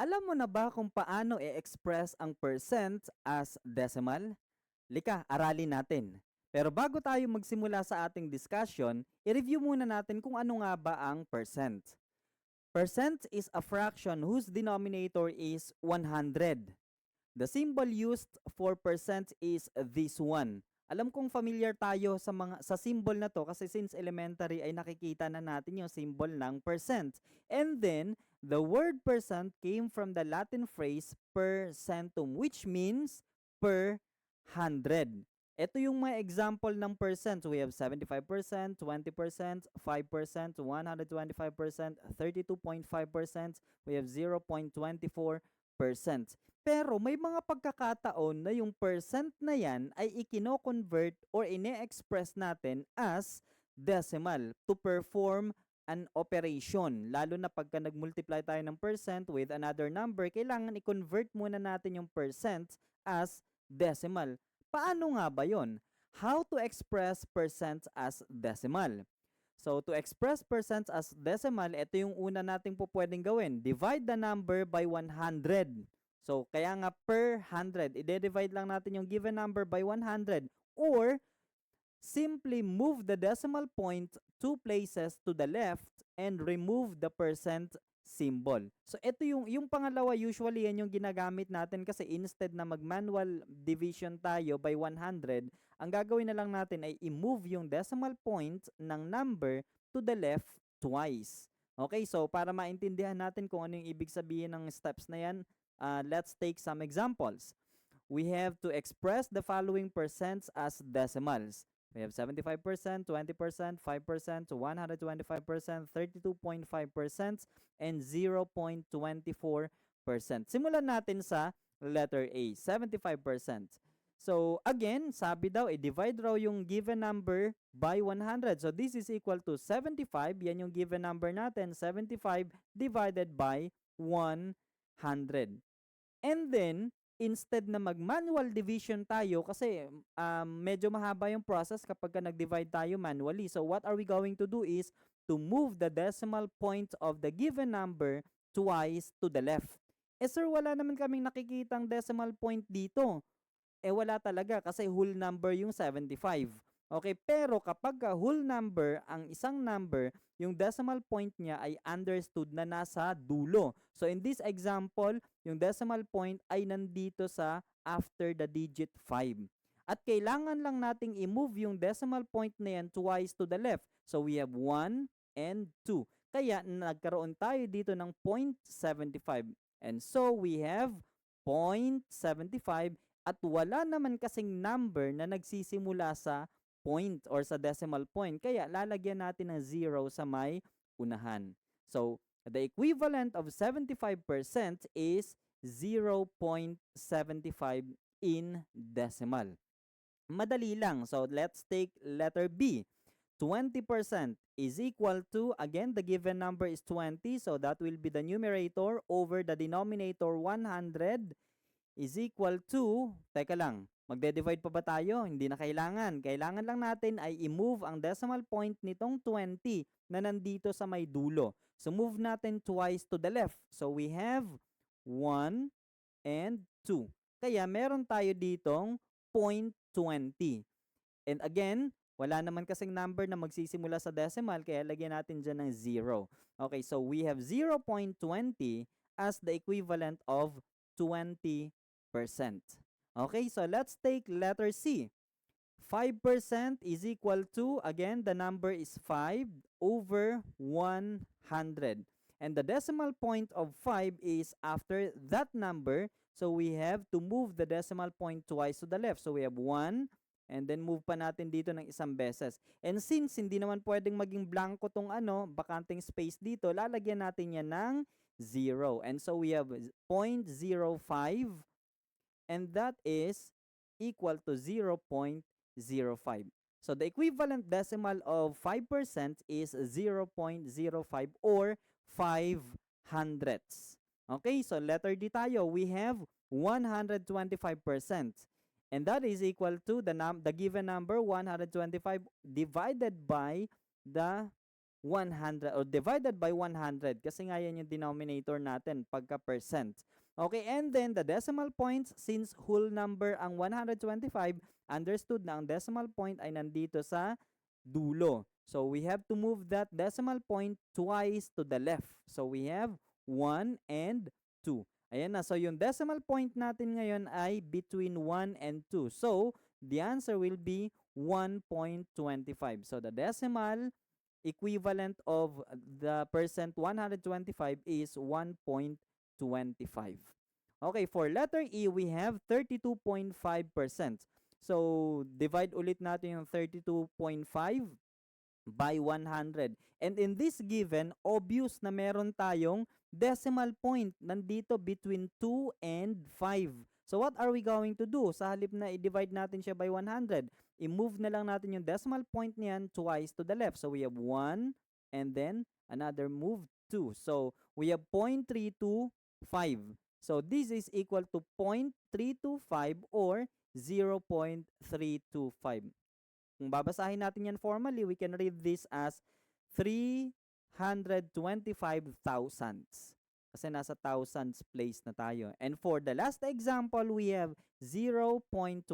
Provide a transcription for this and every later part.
Alam mo na ba kung paano i-express ang percent as decimal? Lika, aralin natin. Pero bago tayo magsimula sa ating discussion, i-review muna natin kung ano nga ba ang percent. Percent is a fraction whose denominator is 100. The symbol used for percent is this one. Alam kong familiar tayo sa symbol na to kasi since elementary ay nakikita na natin yung symbol ng percent. And then the word percent came from the Latin phrase percentum, which means per 100. Ito yung mga example ng percent. We have 75%, 20%, 5%, 125%, 32.5%, we have 0.24%. Pero may mga pagkakataon na yung percent na yan ay ikino-convert or ine-express natin as decimal to perform an operation. Lalo na pagka nag-multiply tayo ng percent with another number, kailangan i-convert muna natin yung percent as decimal. Paano nga ba yon? How to express percent as decimal? So, to express percent as decimal, ito yung una nating po pwedeng gawin. Divide the number by 100. So, kaya nga per 100, i-divide lang natin yung given number by 100. Or, simply move the decimal point 2 places to the left and remove the percent symbol. So, ito yung pangalawa, usually yan yung ginagamit natin kasi instead na mag-manual division tayo by 100, ang gagawin na lang natin ay i-move yung decimal point ng number to the left twice. Okay, so para maintindihan natin kung ano yung ibig sabihin ng steps na yan, let's take some examples. We have to express the following percents as decimals. We have 75%, 20%, 5%, 125%, 32.5%, and 0.24%. Simulan natin sa letter A, 75%. So, again, sabi daw, i-divide raw yung given number by 100. So, this is equal to 75. Yan yung given number natin, 75 divided by 100. And then, instead na mag-manual division tayo kasi medyo mahaba yung process kapag nag-divide tayo manually. So what are we going to do is to move the decimal point of the given number twice to the left. Sir, wala naman kaming nakikitang decimal point dito. Wala talaga kasi whole number yung 75. Okay, pero kapag whole number ang isang number, yung decimal point niya ay understood na nasa dulo. So in this example, yung decimal point ay nandito sa after the digit 5. At kailangan lang nating i-move yung decimal point na yan twice to the left. So we have 1 and 2. Kaya nagkaroon tayo dito ng 0.75. And so we have 0.75 at wala naman kasing number na nagsisimula sa point or sa decimal point. Kaya lalagyan natin ng 0 sa may unahan. So, the equivalent of 75% is 0.75 in decimal. Madali lang. So, let's take letter B. 20% is equal to, again, the given number is 20. So, that will be the numerator over the denominator 100 is equal to, teka lang, magde-divide pa ba tayo? Hindi na kailangan. Kailangan lang natin ay i-move ang decimal point nitong 20 na nandito sa may dulo. So, move natin twice to the left. So, we have 1 and 2. Kaya, meron tayo ditong 0.20. And again, wala naman kasing number na magsisimula sa decimal, kaya lagyan natin dyan ng 0. Okay, so we have 0.20 as the equivalent of 20%. Okay, so let's take letter C. 5% is equal to, again, the number is 5 over 100. And the decimal point of 5 is after that number, so we have to move the decimal point twice to the left. So we have 1, and then move pa natin dito ng isang beses. And since hindi naman pwedeng maging blanco tong bakanting space dito, lalagyan natin yan ng 0. And so we have 0.05, and that is equal to 0.05. So the equivalent decimal of 5% is 0.05 or 5 hundredths. Okay, so letter D tayo. We have 125%. And that is equal to the given number 125 divided by the 100 or divided by 100 kasi nga yan yung denominator natin pagka percent. Okay, and then the decimal points, since whole number ang 125, understood na ang decimal point ay nandito sa dulo. So we have to move that decimal point twice to the left. So we have 1 and 2. Ayan na. So yung decimal point natin ngayon ay between 1 and 2. So the answer will be 1.25. So the decimal equivalent of the percent 125 is 1.25. Okay, for letter E, we have 32.5%. So, divide ulit natin yung 32.5 by 100. And in this given, obvious na meron tayong decimal point nandito between 2 and 5. So what are we going to do? Sa halip na i-divide natin siya by 100, i-move na lang natin yung decimal point niyan twice to the left. So we have 1 and then another move 2. So we have 0.325. So this is equal to 0.325 or 0.325. Kung babasahin natin yan formally, we can read this as 325 thousandths. Kasi nasa thousands place na tayo. And for the last example, we have 0.24%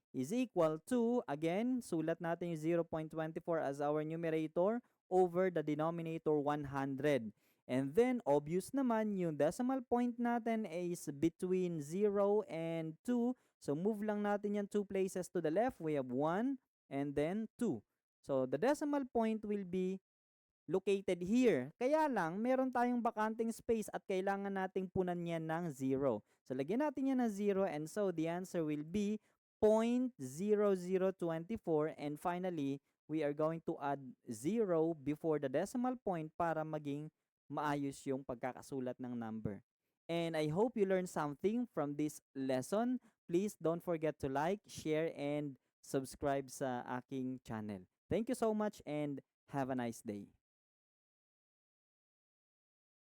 is equal to, again, sulat natin yung 0.24 as our numerator over the denominator 100. And then, obvious naman, yung decimal point natin is between 0 and 2. So, move lang natin yan 2 places to the left. We have 1 and then 2. So, the decimal point will be located here. Kaya lang, meron tayong bakanting space at kailangan nating punan yan ng 0. So, lagyan natin yan ng 0 and so the answer will be 0.0024 and finally, we are going to add 0 before the decimal point para maging maayos yung pagkakasulat ng number. And I hope you learned something from this lesson. Please don't forget to like, share, and subscribe sa aking channel. Thank you so much and have a nice day.